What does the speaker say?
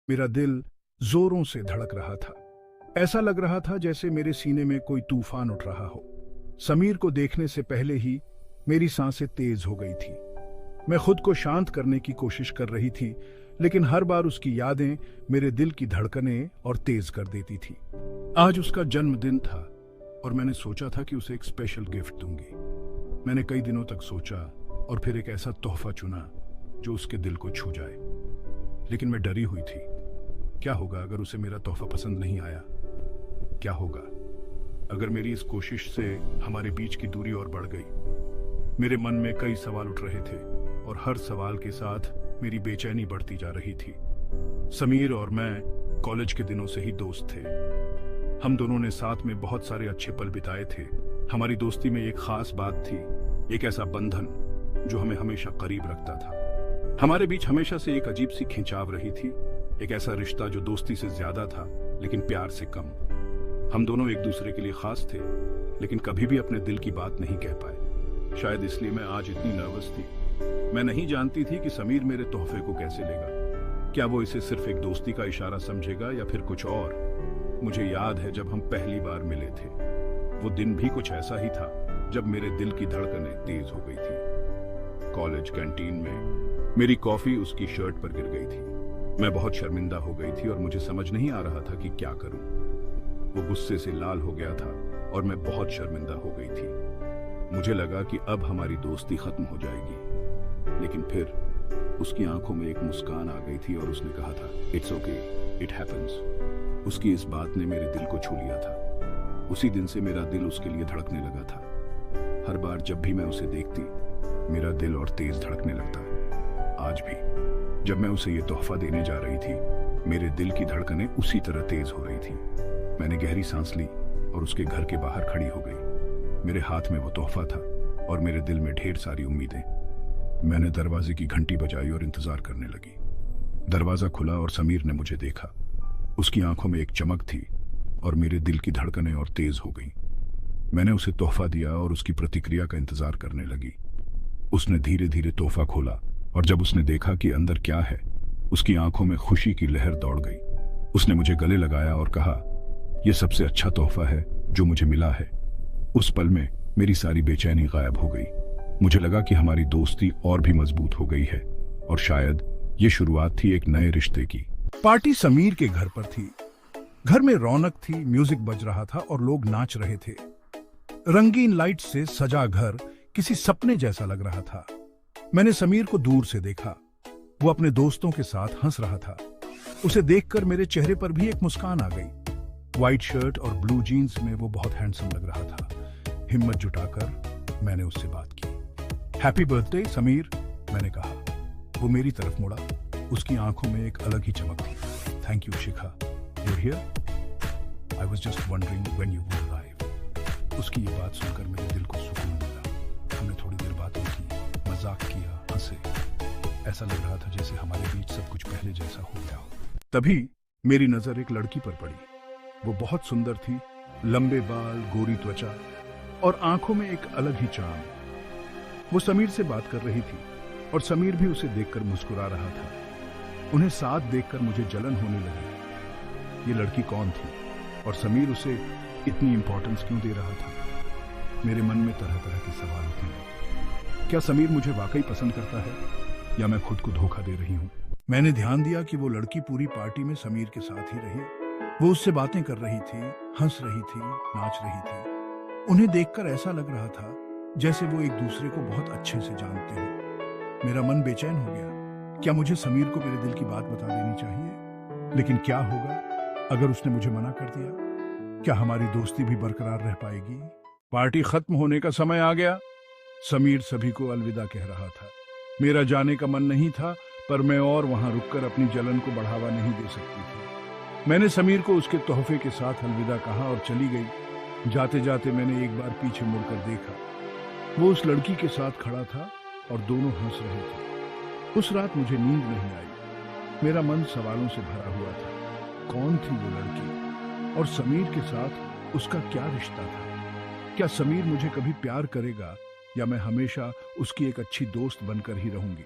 मेरा दिल जोरों से धड़क रहा था। ऐसा लग रहा था जैसे मेरे सीने में कोई तूफान उठ रहा हो। समीर को देखने से पहले ही मेरी सांसें तेज हो गई थी। मैं खुद को शांत करने की कोशिश कर रही थी, लेकिन हर बार उसकी यादें मेरे दिल की धड़कनें और तेज कर देती थी। आज उसका जन्मदिन था और मैंने सोचा था कि उसे एक स्पेशल गिफ्ट दूंगी। मैंने कई दिनों तक सोचा और फिर एक ऐसा तोहफा चुना जो उसके दिल को छू जाए। लेकिन मैं डरी हुई थी। क्या होगा अगर उसे मेरा तोहफा पसंद नहीं आया? क्या होगा अगर मेरी इस कोशिश से हमारे बीच की दूरी और बढ़ गई? मेरे मन में कई सवाल उठ रहे थे और हर सवाल के साथ मेरी बेचैनी बढ़ती जा रही थी। समीर और मैं कॉलेज के दिनों से ही दोस्त थे। हम दोनों ने साथ में बहुत सारे अच्छे पल बिताए थे। हमारी दोस्ती में एक खास बात थी, एक ऐसा बंधन जो हमें हमेशा करीब रखता था। हमारे बीच हमेशा से एक अजीब सी खिंचाव रही थी, एक ऐसा रिश्ता जो दोस्ती से ज्यादा था लेकिन प्यार से कम। हम दोनों एक दूसरे के लिए खास थे, लेकिन कभी भी अपने दिल की बात नहीं कह पाए। शायद इसलिए मैं आज इतनी नर्वस थी। मैं नहीं जानती थी कि समीर मेरे तोहफे को कैसे लेगा। क्या वो इसे सिर्फ एक दोस्ती का इशारा समझेगा या फिर कुछ और? मुझे याद है जब हम पहली बार मिले थे, वो दिन भी कुछ ऐसा ही था जब मेरे दिल की धड़कनें तेज हो गई थी। कॉलेज कैंटीन में मेरी कॉफी उसकी शर्ट पर गिर गई थी। मैं बहुत शर्मिंदा हो गई थी और मुझे समझ नहीं आ रहा था कि क्या करूं। वो गुस्से से लाल हो गया था और मैं बहुत शर्मिंदा हो गई थी। मुझे लगा कि अब हमारी दोस्ती खत्म हो जाएगी, लेकिन फिर उसकी आंखों में एक मुस्कान आ गई थी और उसने कहा था, इट्स ओके, इट हैपेंस। उसकी इस बात ने मेरे दिल को छू लिया था। उसी दिन से मेरा दिल उसके लिए धड़कने लगा था। हर बार जब भी मैं उसे देखती, मेरा दिल और तेज धड़कने लगता। आज भी जब मैं उसे ये तोहफा देने जा रही थी, मेरे दिल की धड़कनें उसी तरह तेज हो रही थी। मैंने गहरी सांस ली और उसके घर के बाहर खड़ी हो गई। मेरे हाथ में वो तोहफा था और मेरे दिल में ढेर सारी उम्मीदें। मैंने दरवाजे की घंटी बजाई और इंतजार करने लगी। दरवाजा खुला और समीर ने मुझे देखा। उसकी आंखों में एक चमक थी और मेरे दिल की धड़कनें और तेज हो गई। मैंने उसे तोहफा दिया और उसकी प्रतिक्रिया का इंतजार करने लगी। उसने धीरे धीरे तोहफा खोला और जब उसने देखा कि अंदर क्या है, उसकी आंखों में खुशी की लहर दौड़ गई। उसने मुझे गले लगाया और कहा, यह सबसे अच्छा तोहफा है जो मुझे मिला है। उस पल में मेरी सारी बेचैनी गायब हो गई। मुझे लगा कि हमारी दोस्ती और भी मजबूत हो गई है और शायद ये शुरुआत थी एक नए रिश्ते की। पार्टी समीर के घर पर थी। घर में रौनक थी, म्यूजिक बज रहा था और लोग नाच रहे थे। रंगीन लाइट से सजा घर किसी सपने जैसा लग रहा था। मैंने समीर को दूर से देखा। वो अपने दोस्तों के साथ हंस रहा था। उसे देखकर मेरे चेहरे पर भी एक मुस्कान आ गई। व्हाइट शर्ट और ब्लू जीन्स में वो बहुत हैंडसम लग रहा था। हिम्मत जुटाकर मैंने उससे बात की। हैप्पी बर्थडे समीर, मैंने कहा। वो मेरी तरफ मुड़ा। उसकी आंखों में एक अलग ही चमक थी। Thank you Shikha, you're here? I was just wondering when you would arrive. उसकी ये बात सुनकर मेरे दिल को सुकून मिला। हमने थोड़ी देर बातें की, मजाक किया, हंसे। ऐसा लग रहा था जैसे हमारे बीच सब कुछ पहले जैसा हो गया हो। तभी मेरी नजर एक लड़की पर पड़ी। वो बहुत सुंदर थी, लंबे बाल, गोरी त्वचा और आंखों में एक अलग ही चार्म। वो समीर से बात कर रही थी और समीर भी उसे देखकर मुस्कुरा रहा था। उन्हें साथ देखकर मुझे जलन होने लगी। ये लड़की कौन थी और समीर उसे इतनी इंपॉर्टेंस क्यों दे रहा था? मेरे मन में तरह तरह के सवाल उठने लगे। क्या समीर मुझे वाकई पसंद करता है या मैं खुद को धोखा दे रही हूँ? मैंने ध्यान दिया कि वो लड़की पूरी पार्टी में समीर के साथ ही रही। वो उससे बातें कर रही थी, हंस रही थी, नाच रही थी। उन्हें देखकर ऐसा लग रहा था जैसे वो एक दूसरे को बहुत अच्छे से जानते हो। मेरा मन बेचैन हो गया। क्या मुझे समीर को मेरे दिल की बात बता देनी चाहिए? लेकिन क्या होगा अगर उसने मुझे मना कर दिया? क्या हमारी दोस्ती भी बरकरार रह पाएगी? पार्टी खत्म होने का समय आ गया। समीर सभी को अलविदा कह रहा था। मेरा जाने का मन नहीं था, पर मैं और वहां रुककर अपनी जलन को बढ़ावा नहीं दे सकती थी। मैंने समीर को उसके तोहफे के साथ अलविदा कहा और चली गई। जाते जाते मैंने एक बार पीछे मुड़कर देखा। वो उस लड़की के साथ खड़ा था और दोनों हंस रहे थे। उस रात मुझे नींद नहीं आई। मेरा मन सवालों से भरा हुआ था। कौन थी वो लड़की और समीर के साथ उसका क्या रिश्ता था? क्या समीर मुझे कभी प्यार करेगा या मैं हमेशा उसकी एक अच्छी दोस्त बनकर ही रहूंगी?